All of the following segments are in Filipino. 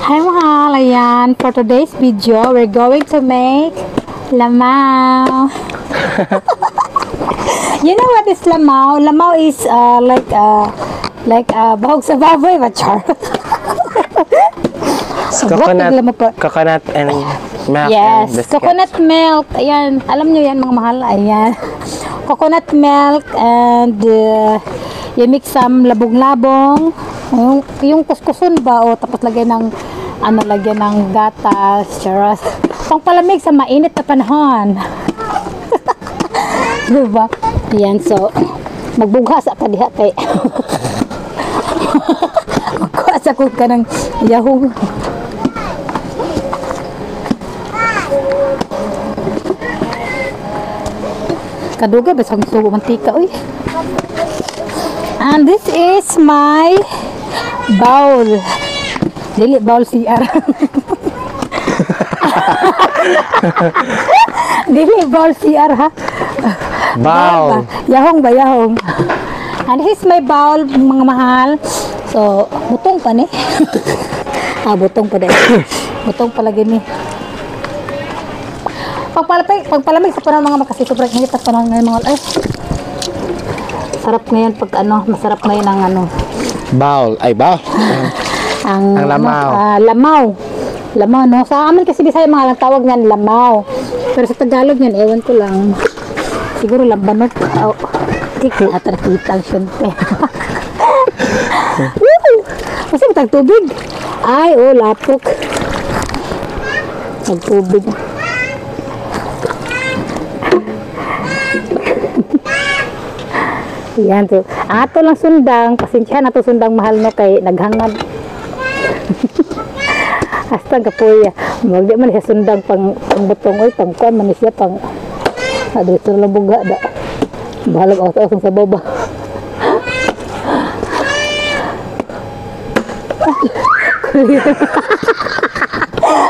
Hi mahal, ayan. For today's video, we're going to make lamao. You know what is lamao? Lamao is like bahog sa baboy, machar. Coconut and milk. Yes, and coconut milk. Ayan, alam nyo yan mga mahal. Ayan. Coconut milk and you mix some labong-labong. Yung kuskuson ba o tapos lagyan ng lagyan ng gatas, charas. Pangpalamig sa mainit na panahon. Diba? Ayan, so magbugas ka diha kay. Magbugas ako ka ng yahoo. Kaduga ba sang sugo mantika oy. And this is my bowl. Dili bowl CR. Dili bowl CR ha. Bowl. Yahong ba yahong. And this is my bowl mga mahal. So, butong pa ni. Butong pa din. Butong pa lagi ni. Pagpalamig sa panahon mga makasi sobrang init at panahon ngayon mga sarap ngayon pag masarap ngayon ang Bowl. Ay, bowl. ang lamaw. Lamaw no. Sa amin kasi Bisaya mga lang tawag niyan lamaw. Pero sa Tagalog niyan ewan ko lang. Siguro lambanot. Kiki at nakita ang syente. Kasi tagtubig. Ay, lapok. Tagtubig. Yan to. Ato lang sundang, pasensya na to sundang mahal no kay naghangad. Hasta kapoy. Wag di man siya sundang pang butong oy, pang kuan man siya pang adreso lang buga da. Bahalag aus sa baba.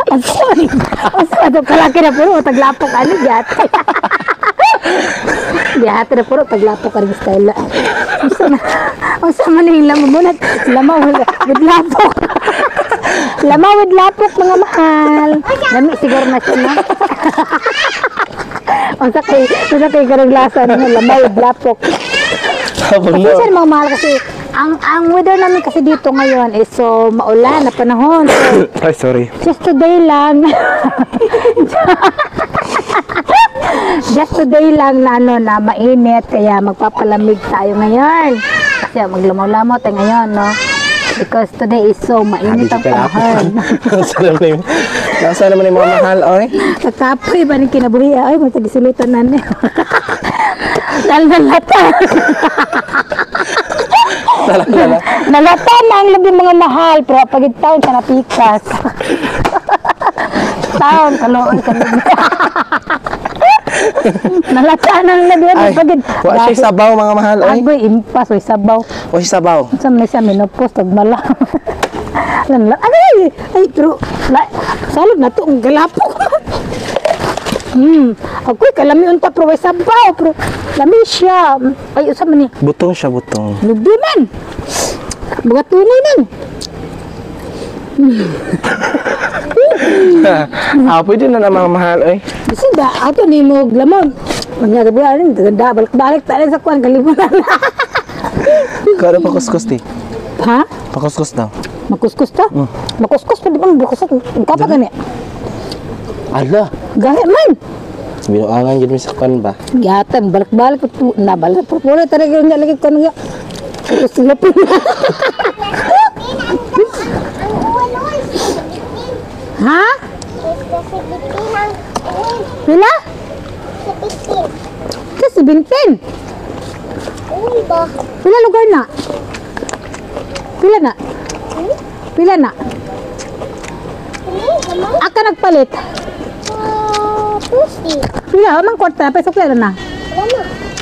I'm sorry. Asa kalaki na puro taglapok ani gat. Dihat na puro taglapok ka rin style. Ang sama na yung lamamunat. Lamaw with lapok. Lamaw with lapok mga mahal. Lami siguro na siya na. Ang sakay karaglasa na lamaw with lapok. Kasi siya mga mahal kasi ang weather namin kasi dito ngayon is so maulan na panahon. So, ay, sorry. Just today lang. Just today lang na mainit kaya magpapalamig tayo ngayon. Kasi maglamaw-lamaw tayo ngayon, no? Because today is so mainit ang panahon. Nasa naman yung mga mahal, oy? Kakapoy ba ng kinabuhi? Ay, magsagisulutan na niya. Nalata. Nalata na ang labi mga mahal. Pero pagid taon ka napikas. Taon, kaloon ka labi. Nalata na ang labi. Pagid. Wa siya sabaw mga mahal, oy? Agoy, impas, oy sabaw. O siya sabaw? Saan na siya minopos, tagmala. Ay, pero salog na to, ang galapok. Ako'y kalami unta pero may sabaw, pero lami siya. Ay, usap man ni. Butong siya, butong. Lubi man. Mga tunay man. Pwede na mga mahal, oy. Kasi ba, ato ni mo glamon. Mga gabi alin, ganda, balik-balik tayo sa kuwan, kalimutan. Kaya pakuskus di? Ha? Pakuskus daw. Makuskus ta? Makuskus pa di ba? Makuskus. Kapag gani? Ala. Gahit man. Binuangan yun sa kwan ba? Gatan, balik-balik. Nabalik. Puro talaga yung nalagay ko nga. Tapos silapin. Ha? Pila? Kasi 17. Pila lugar na? Pila na? Pila na? Aka nagpalit? Pila, amang kwarta, peso pila na?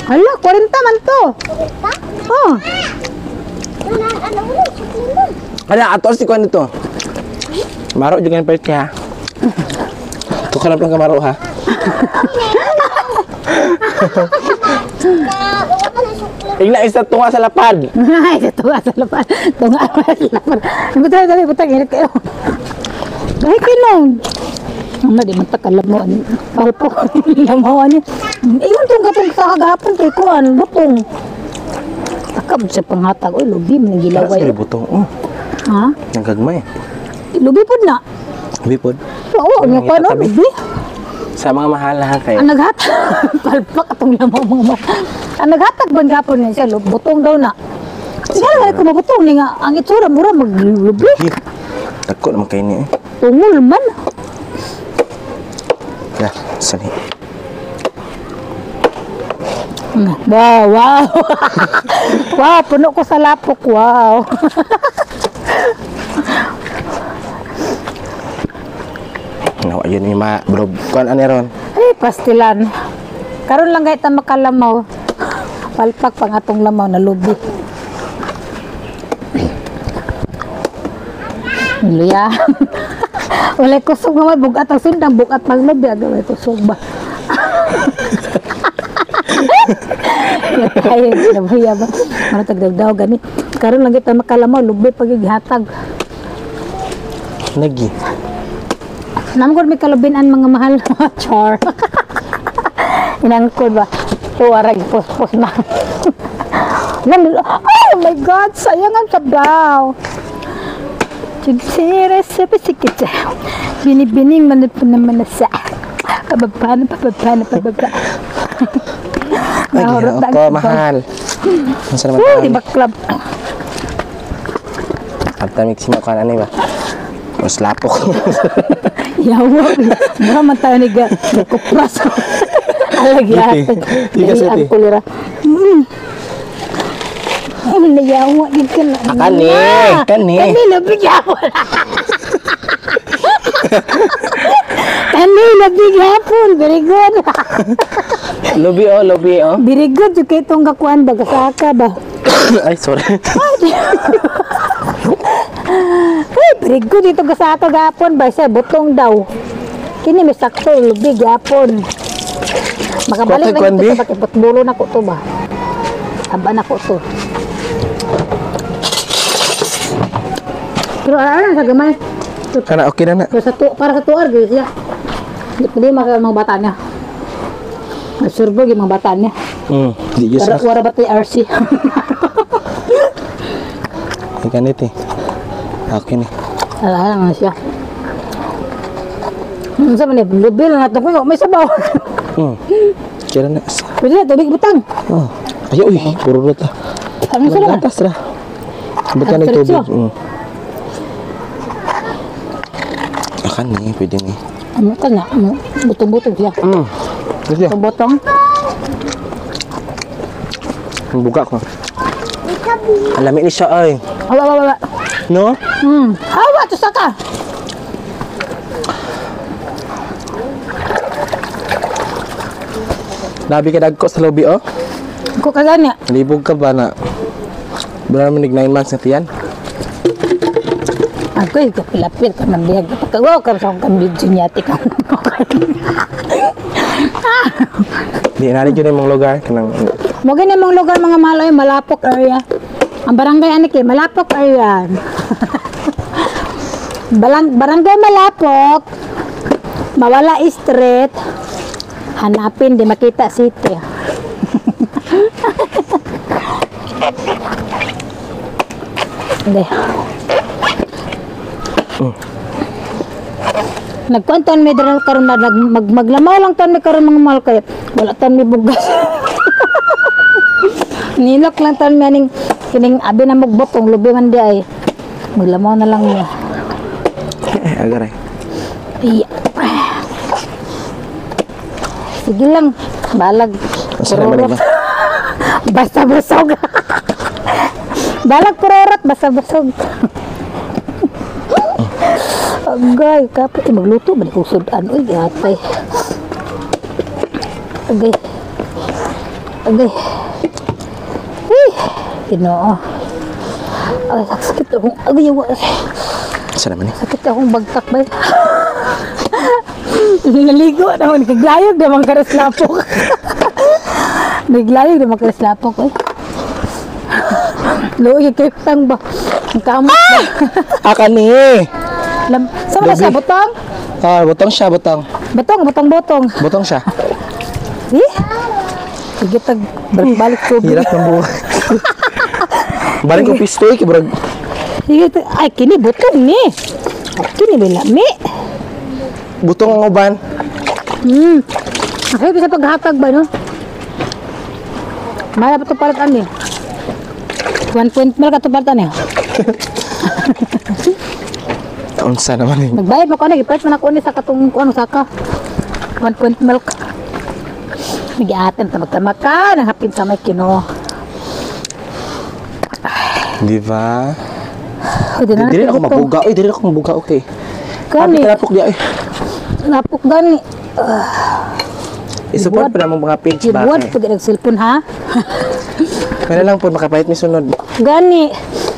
Hala, 40 man to. 40? Oo. Ala, ato si kwan ito. Maro juga yung palit niya. Tukarap lang ka maro ha. Tingnan isa tunga sa lapad. Isa tunga sa lapad. Tunga sa lapad. Butang, butang, init kayo. Ay, kinong. Ano, di man takalamuan. Palpo. Lamuan niya. Iyon itong katong sa kagapon kay Kuan. Butong. Takab sa panghatag. Uy, lubi mo nang Wala gilaway. sa butong. Oh, Ha? nagagmay. Lubi po na. Bipod. Oo, nga pa no, Katabi. lubi. Sa mga mahal na kayo. Ang naghatag. Palpak atong lamaw mga ang naghatag bang gapon niya siya. Butong daw na. Sigara nga kung mabutong niya nga. Ang itsura mura maglubi. Tako naman kayo niya eh. Tungol man. Ya, sani. Wow, wow. Wow, puno ko sa lapok. Wow. No, ayun yung mga bro. Kuan ano ron? Ay, pastilan. Karon lang kahit ang makalamaw. Palpak pang atong lamaw na lubi. Luya. Walay kusog nga may bugat ang sundang bugat maglubi. Aga may kusog ba? Tayo, nabuya ba? Ano tagdagdaw gani? Karon lang kita makalamaw, lubi pagighatag. Lagi. Namgod may kalubinan mga mahal. Char. Inangkod ba? Tuwarag pospos na. Oh my God! Sayang ang sabaw. Sigsira sa pasikit. Binibining manip naman na sa. Pababa. Lagi, ako mahal. Masa naman Oh, tayo? di ba club? At tamik sima ko ano ba? Mas lapok. Yawa. Mura man tayo ni kupras. Alagyan. Di ka sati. Ang kulira. Nayawa din ka na. Kani. Kani, nabigyawa. Kani, nabigyawan. Very good. Lobi oh. Very good. Yung kayo itong kakuan ba? Kasaka ba? Ay, sorry. Ay, very good. Itong kasaka gapon ba? Siya, butong daw. Kini, may sakto. Lubig gapon. Makabalik Kuwan, na Bi? ito sa bakipotbulo na ko to ba? Aba na ko to. Pero ano sa gamay? Kana okay na na. Pero para sa tuwar, guys, ya. Hindi mga bata niya. Nagsurbog yung mga bata niya. Di just na. Wara ba tayo RC? Ay, ganit eh. Okay ni. Alahan nga siya. Sa manib, lubil na ito ko. May sabaw. Kira na. Pwede na, tubig butang. Oh. Ay, uy. Puro rota. Ano sila? Nagatas ra. Ba't ka Ang na diretso. tubig? Akan ni, pwede ni. Ano ka na? Butong-butong siya. Pwede. Butong-butong. Ang buka ko. Alamig ni siya ay. Wala. No? Hawa, ito saka. Labi ka dagko sa lobby oh. Ko kaganya. Libog ka ba na? Wala naman 9 months na tiyan. Ako yung kapilapil ka ng biyag. Pagkagawa ka sa akong video niya, tika. Di narin yun yung mga lugar. Kanang, Mo ganyan mong lugar mga mahal ay Malapok area. Ang barangay anik eh, Malapok area. Barangay Malapok. Mawala Street. Hanapin, di makita city. Hindi. Nagkuantan may daral karon na maglamaw lang tan may karon mga mahal kay wala tan may bugas. Nilok lang tan maning kining abi na magbotong lubi man di ay maglamaw na lang niya. agaray. Iya. Sige lang, balag. Masarap man ba? Basta busog. Balag purorot, basta busog. Agay, kapit magluto, balik usudan. Uy, atay. Agay. Uy, Ginoo. Ay, sakit akong, agay, Saan naman eh? sakit akong bagtak ba? Naligo naman, naglayog naman karaslapok. Naglayog naman karaslapok, eh. Luoy, kayo tang ba? Ang kamot ba? Akan ni! Sa Sama na siya, butong. Ah, butong siya, butong. Butong. Butong siya. Eh? Sige, balik tubig. Hirap ng buhay. Balik ko pistoy, kibrag. Sige, ay, kini butong ni. Kini bilami. Butong ang uban. Okay, bisa paghatag ba, no? Mara pa ito palatan eh. 1 mil ka ito palatan eh. Unsa naman eh. Nagbayad mo ko na, ipalit mo na ko ni sa katong ano saka. 1 milk. Nag-aatan, tamag-tamag ka, nanghapin sa may kino. Di ba? Di na Dili ako mabuga. Uy, dili ako mabuga, okay. Kani, Tapok di ay. napok gani. Isupport pa namang mga page ba? Ibuwan po din cellphone ha. Kaya lang po, makapahit mi sunod. Gani,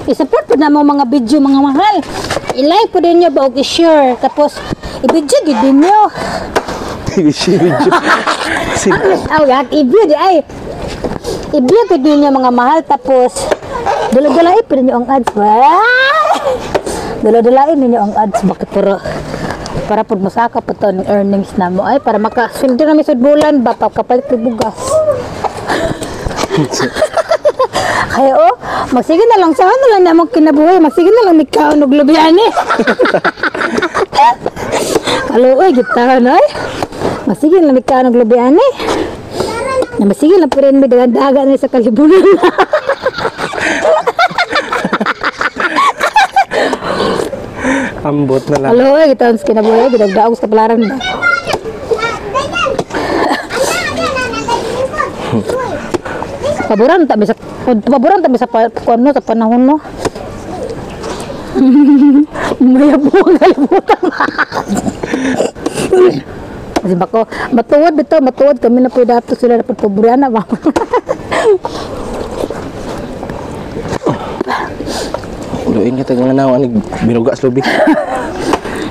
isupport po na mga video mga mahal. I-like po din nyo ba o i-share. Tapos, i-video din nyo. Video. Oh, i-view di ay. I-view ko din nyo mga mahal. Tapos, dala-dalain po ninyo ang ads. Dala-dalain ninyo ang ads. Bakit para po masaka po ito ng earnings na mo. Ay, para makasildo namin sa bulan ba? Kapalit ko bugas. Kaya magsige na lang. Saan na lang namang kinabuhay? Magsige na lang may kaon og lubyani. Kaluoy, gitahan ay. Magsige na lang may kaon og lubyani. Magsige lang po rin may daga na sa kalibunan. Ambot na lang. Kaluoy, gitahan sa kinabuhay. Gidagdaog sa palaran ba? Paboran tabi sa kuno sa panahon no. Maya buong kalibutan. Kasi bako matuwad kami na po dato sila na paboran na ba. Luin kita nga nawa ni binuga sa lubi.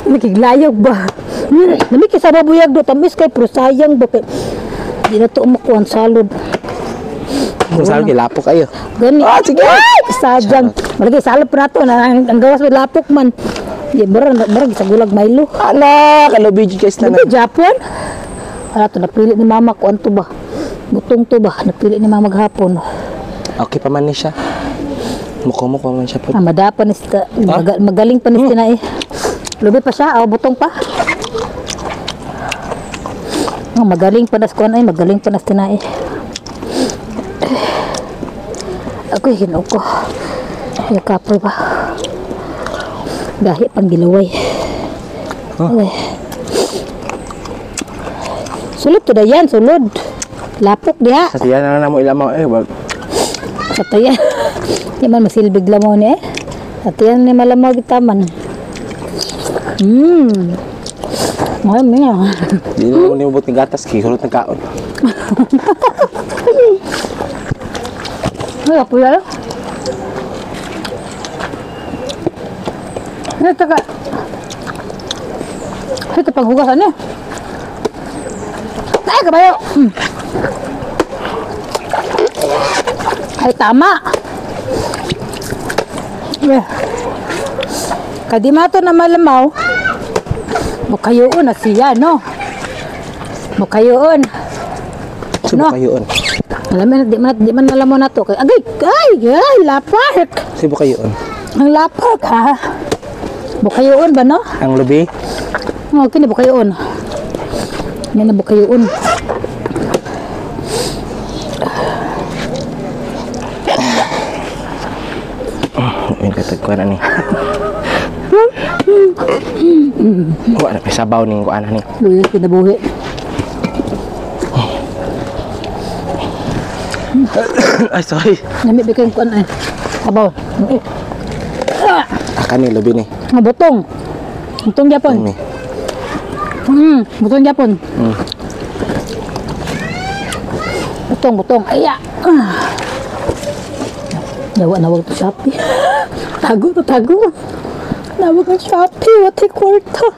Nakiglayog ba? Nami kay sa babuyag do tamis kay pero sayang ba kay di na to makuha salod. Kung saan lapok kayo. Gani. Ah, sige. Sadyang. Malagay salop na to. Ang gawas may lapok man. Di, barang sa gulag Milo. Ala, kalubiji guys na Hindi, Japon. Ala to, napili ni mama ko. Ano to ba? Butong to ba? Napili ni mama maghapon. Okay pa man ni siya. Muko man siya po. Madapa ni sita. Magaling pa ni sita na eh. Lubi pa siya. Butong pa. Magaling pa na sikuan ay. Magaling pa na sita na eh. Ako hinog ko. Yakapay ba? Gahi pang gilaway. Okay. Sulod to dayan, sulod. Lapok diha. Sa tiyan na mo ilamaw eh. Sa tayan. Di man masilbig lamaw ni eh. Sa tiyan ni malamaw gitaman. Ngayon niya. Di na mo nibubot ng gatas. Kihulot ng kaon. Ay, ako yan. Ito paghugasan eh. Ay, kabayo. Ay, tama. Kadimato na malamaw. Bukayoon na siya, no? Bukayoon. Subo kayoon. Alam mo, di man alam mo na to. Agay, lapak. Subo kayoon. Ang lapak, ha? Bukayoon ba, no? Ang lubi. Okay, bukayoon. Yan na bukayoon. Yung katagkuan na ni. Wala na, may sabaw ni kuan na ni. Luyo, kinabuhi. Ay, sorry. Nami bigay ko ano eh. Abaw. Akan ni, lubi ni. Butong. Butong Japon. Ni. Butong Japon. Butong. Aya. Yawa na wag to Shopee. Tago. Nawag ang Shopee. Wati kwarta.